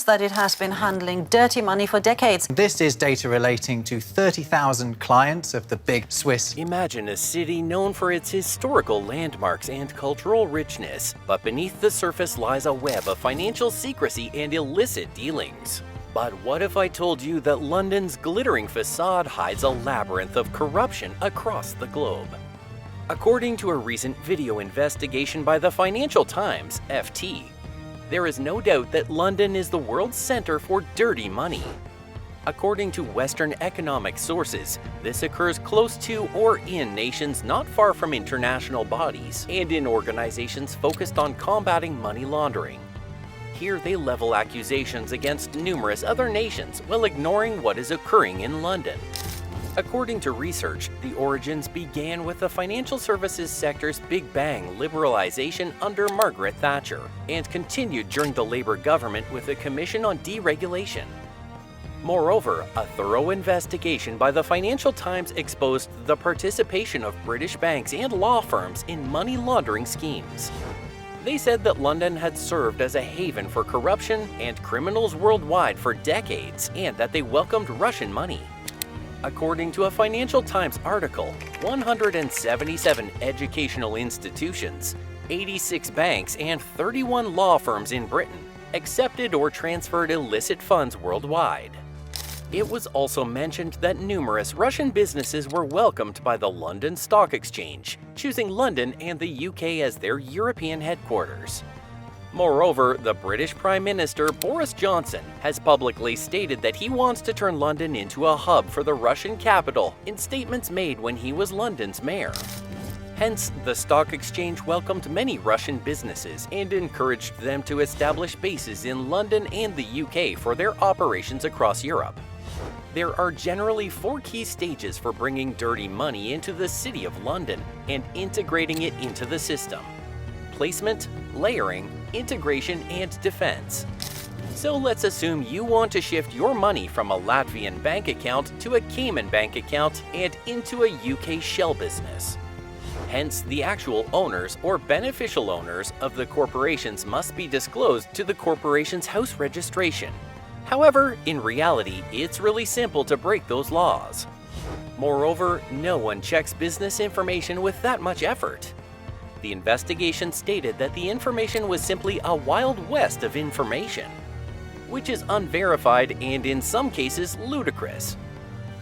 that it has been handling dirty money for decades. This is data relating to 30,000 clients of the big Swiss. Imagine a city known for its historical landmarks and cultural richness, but beneath the surface lies a web of financial secrecy and illicit dealings. But what if I told you that London's glittering facade hides a labyrinth of corruption across the globe? According to a recent video investigation by the Financial Times, FT, there is no doubt that London is the world's center for dirty money. According to Western economic sources, this occurs close to or in nations not far from international bodies and in organizations focused on combating money laundering. Here they level accusations against numerous other nations while ignoring what is occurring in London. According to research, the origins began with the financial services sector's Big Bang liberalization under Margaret Thatcher and continued during the Labour government with a Commission on Deregulation. Moreover, a thorough investigation by the Financial Times exposed the participation of British banks and law firms in money laundering schemes. They said that London had served as a haven for corruption and criminals worldwide for decades and that they welcomed Russian money. According to a Financial Times article, 177 educational institutions, 86 banks, and 31 law firms in Britain accepted or transferred illicit funds worldwide. It was also mentioned that numerous Russian businesses were welcomed by the London Stock Exchange, choosing London and the UK as their European headquarters. Moreover, the British Prime Minister Boris Johnson has publicly stated that he wants to turn London into a hub for the Russian capital in statements made when he was London's mayor. Hence, the stock exchange welcomed many Russian businesses and encouraged them to establish bases in London and the UK for their operations across Europe. There are generally 4 key stages for bringing dirty money into the City of London and integrating it into the system: placement, layering, integration, and defense. So let's assume you want to shift your money from a Latvian bank account to a Cayman bank account and into a UK shell business. Hence, the actual owners or beneficial owners of the corporations must be disclosed to the corporation's house registration. However, in reality, it's really simple to break those laws. Moreover, no one checks business information with that much effort. The investigation stated that the information was simply a wild west of information, which is unverified and in some cases ludicrous.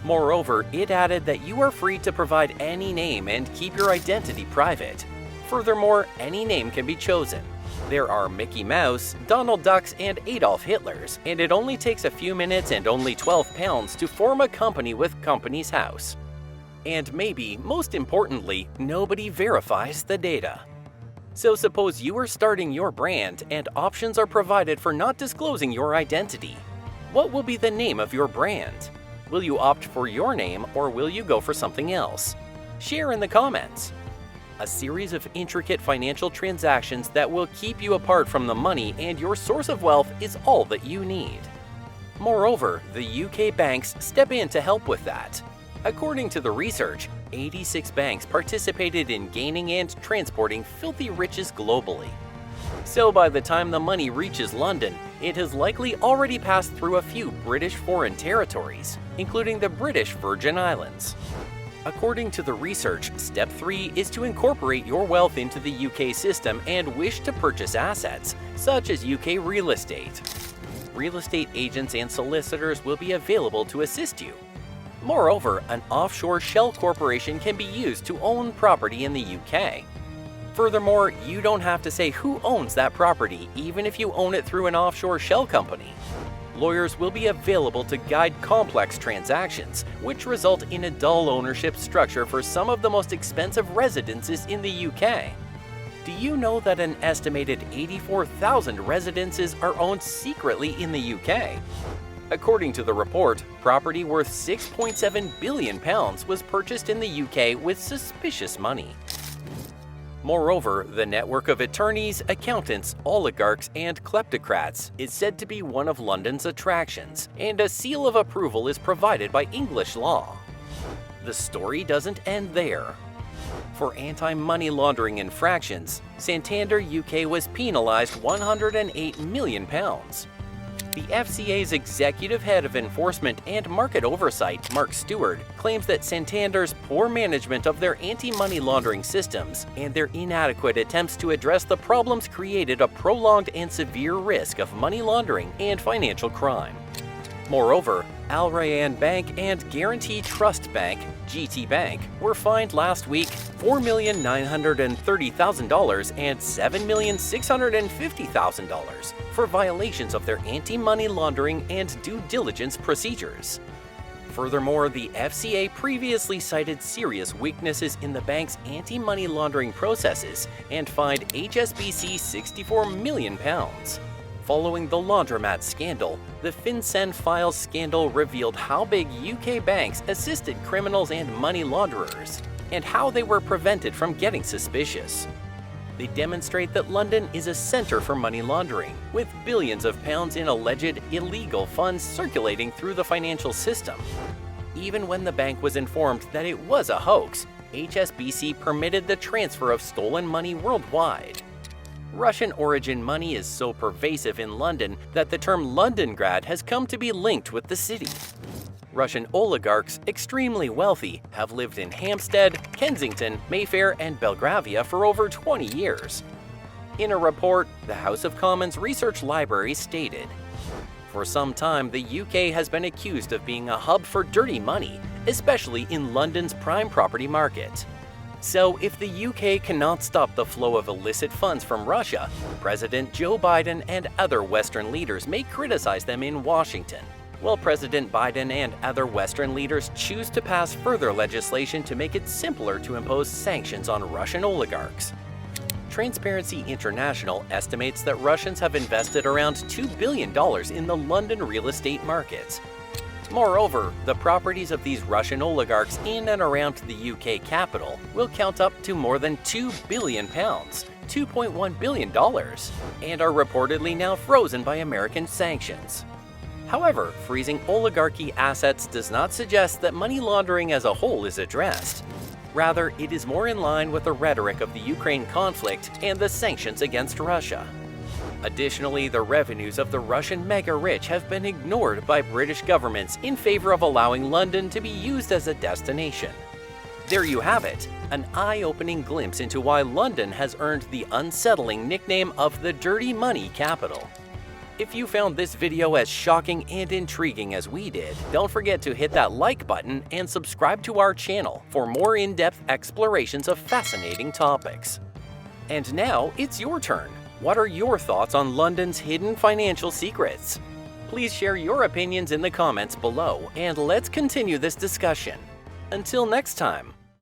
Moreover, it added that you are free to provide any name and keep your identity private. Furthermore, any name can be chosen. There are Mickey Mouse, Donald Ducks, and Adolf Hitlers, and it only takes a few minutes and only £12 to form a company with Companies House. And maybe, most importantly, nobody verifies the data. So suppose you are starting your brand and options are provided for not disclosing your identity. What will be the name of your brand? Will you opt for your name or will you go for something else? Share in the comments. A series of intricate financial transactions that will keep you apart from the money and your source of wealth is all that you need. Moreover, the UK banks step in to help with that. According to the research, 86 banks participated in gaining and transporting filthy riches globally. So by the time the money reaches London, it has likely already passed through a few British foreign territories, including the British Virgin Islands. According to the research, Step 3 is to incorporate your wealth into the UK system and wish to purchase assets, such as UK real estate. Real estate agents and solicitors will be available to assist you. Moreover, an offshore shell corporation can be used to own property in the UK. Furthermore, you don't have to say who owns that property, even if you own it through an offshore shell company. Lawyers will be available to guide complex transactions, which result in a dull ownership structure for some of the most expensive residences in the UK. Do you know that an estimated 84,000 residences are owned secretly in the UK? According to the report, property worth £6.7 billion was purchased in the UK with suspicious money. Moreover, the network of attorneys, accountants, oligarchs, and kleptocrats is said to be one of London's attractions, and a seal of approval is provided by English law. The story doesn't end there. For anti-money laundering infractions, Santander UK was penalised £108 million. The FCA's executive head of enforcement and market oversight, Mark Stewart, claims that Santander's poor management of their anti-money laundering systems and their inadequate attempts to address the problems created a prolonged and severe risk of money laundering and financial crime. Moreover, Al Rayyan Bank and Guarantee Trust Bank, GT Bank, were fined last week $4,930,000 and $7,650,000 for violations of their anti-money laundering and due diligence procedures. Furthermore, the FCA previously cited serious weaknesses in the bank's anti-money laundering processes and fined HSBC £64 million. Following the laundromat scandal, the FinCEN Files scandal revealed how big UK banks assisted criminals and money launderers, and how they were prevented from getting suspicious. They demonstrate that London is a center for money laundering, with billions of pounds in alleged illegal funds circulating through the financial system. Even when the bank was informed that it was a hoax, HSBC permitted the transfer of stolen money worldwide. Russian origin money is so pervasive in London that the term Londongrad has come to be linked with the city. Russian oligarchs, extremely wealthy, have lived in Hampstead, Kensington, Mayfair, and Belgravia for over 20 years. In a report, the House of Commons Research Library stated, "For some time, the UK has been accused of being a hub for dirty money, especially in London's prime property market. So, if the UK cannot stop the flow of illicit funds from Russia, President Joe Biden and other Western leaders may criticize them in Washington, while President Biden and other Western leaders choose to pass further legislation to make it simpler to impose sanctions on Russian oligarchs." Transparency International estimates that Russians have invested around $2 billion in the London real estate markets. Moreover, the properties of these Russian oligarchs in and around the UK capital will count up to more than £2 billion, $2.1 billion, and are reportedly now frozen by American sanctions. However, freezing oligarchy assets does not suggest that money laundering as a whole is addressed. Rather, it is more in line with the rhetoric of the Ukraine conflict and the sanctions against Russia. Additionally, the revenues of the Russian mega-rich have been ignored by British governments in favor of allowing London to be used as a destination. There you have it, an eye-opening glimpse into why London has earned the unsettling nickname of the dirty money capital. If you found this video as shocking and intriguing as we did, don't forget to hit that like button and subscribe to our channel for more in-depth explorations of fascinating topics. And now, it's your turn. What are your thoughts on London's hidden financial secrets? Please share your opinions in the comments below, and let's continue this discussion. Until next time.